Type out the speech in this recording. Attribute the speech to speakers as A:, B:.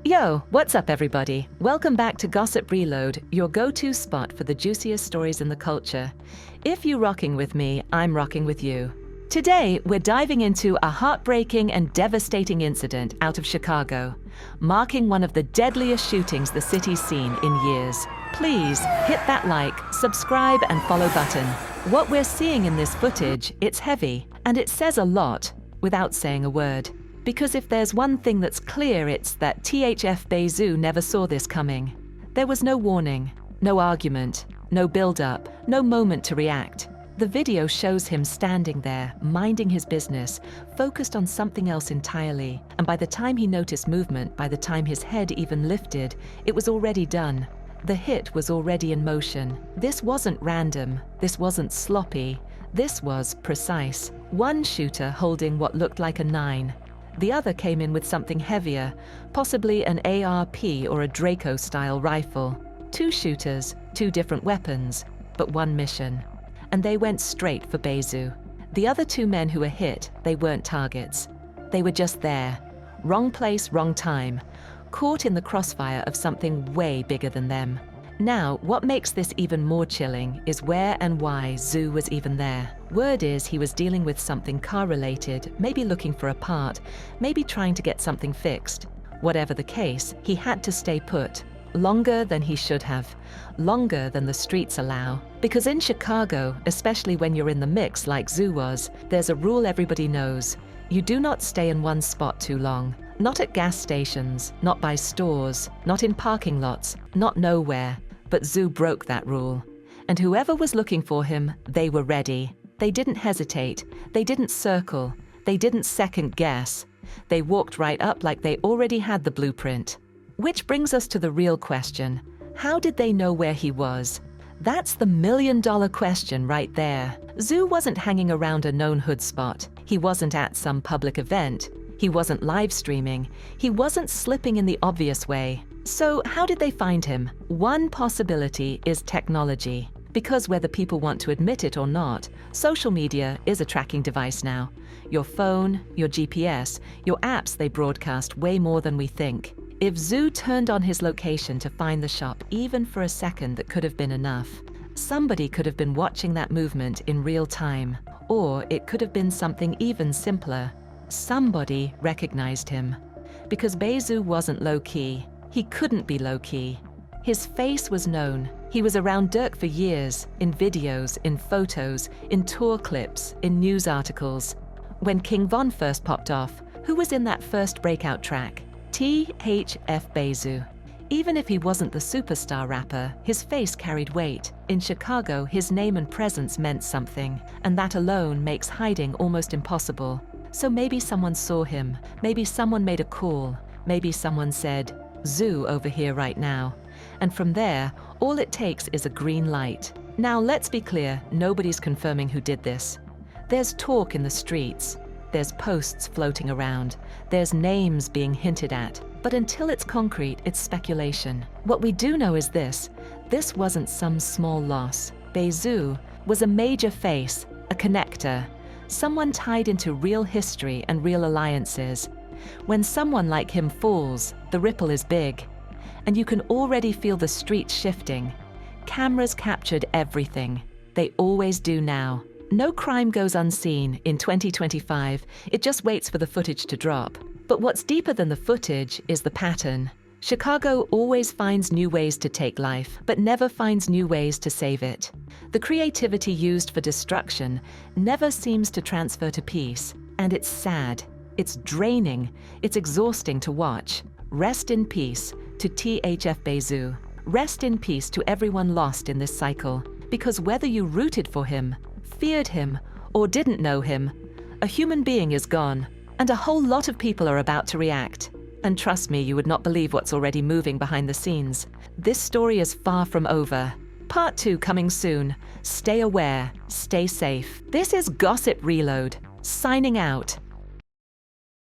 A: Yo, what's up everybody? Welcome back to Gossip Reload, your go-to spot for the juiciest stories in the culture. If you're rocking with me, I'm rocking with you. Today, we're diving into a heartbreaking and devastating incident out of Chicago, marking one of the deadliest shootings the city's seen in years. Please hit that like, subscribe, and follow button. What we're seeing in this footage, it's heavy, and it says a lot without saying a word. Because if there's one thing that's clear, it's that THF Bayzoo never saw this coming. There was no warning, no argument, no build-up, no moment to react. The video shows him standing there, minding his business, focused on something else entirely. And by the time he noticed movement, by the time his head even lifted, it was already done. The hit was already in motion. This wasn't random. This wasn't sloppy. This was precise. One shooter holding what looked like a 9. The other came in with something heavier, possibly an ARP or a Draco-style rifle. Two shooters, two different weapons, but one mission. And they went straight for Bayzoo. The other two men who were hit, they weren't targets. They were just there. Wrong place, wrong time. Caught in the crossfire of something way bigger than them. Now, what makes this even more chilling is where and why Zoo was even there. Word is he was dealing with something car-related, maybe looking for a part, maybe trying to get something fixed. Whatever the case, he had to stay put. Longer than he should have. Longer than the streets allow. Because in Chicago, especially when you're in the mix like Zoo was, there's a rule everybody knows. You do not stay in one spot too long. Not at gas stations, not by stores, not in parking lots, not nowhere. But Zoo broke that rule. And whoever was looking for him, they were ready. They didn't hesitate. They didn't circle. They didn't second guess. They walked right up like they already had the blueprint. Which brings us to the real question. How did they know where he was? That's the million-dollar question right there. Zoo wasn't hanging around a known hood spot. He wasn't at some public event. He wasn't live streaming. He wasn't slipping in the obvious way. So how did they find him? One possibility is technology. Because whether people want to admit it or not, social media is a tracking device now. Your phone, your GPS, your apps, they broadcast way more than we think. If Zoo turned on his location to find the shop even for a second, that could have been enough. Somebody could have been watching that movement in real time. Or it could have been something even simpler. Somebody recognized him. Because Bayzoo wasn't low-key. He couldn't be low-key. His face was known. He was around Dirk for years, in videos, in photos, in tour clips, in news articles. When King Von first popped off, who was in that first breakout track? THF Bayzoo. Even if he wasn't the superstar rapper, his face carried weight. In Chicago, his name and presence meant something, and that alone makes hiding almost impossible. So maybe someone saw him, maybe someone made a call, maybe someone said, Zoo over here right now. And from there, all it takes is a green light. Now let's be clear, nobody's confirming who did this. There's talk in the streets. There's posts floating around. There's names being hinted at. But until it's concrete, it's speculation. What we do know is this wasn't some small loss. Bayzoo was a major face, a connector, someone tied into real history and real alliances. When someone like him falls, the ripple is big. And you can already feel the streets shifting. Cameras captured everything. They always do now. No crime goes unseen in 2025. It just waits for the footage to drop. But what's deeper than the footage is the pattern. Chicago always finds new ways to take life, but never finds new ways to save it. The creativity used for destruction never seems to transfer to peace. And it's sad. It's draining. It's exhausting to watch. Rest in peace to THF Bayzoo. Rest in peace to everyone lost in this cycle. Because whether you rooted for him, feared him, or didn't know him, a human being is gone. And a whole lot of people are about to react. And trust me, you would not believe what's already moving behind the scenes. This story is far from over. Part 2 coming soon. Stay aware, stay safe. This is Gossip Reload, signing out.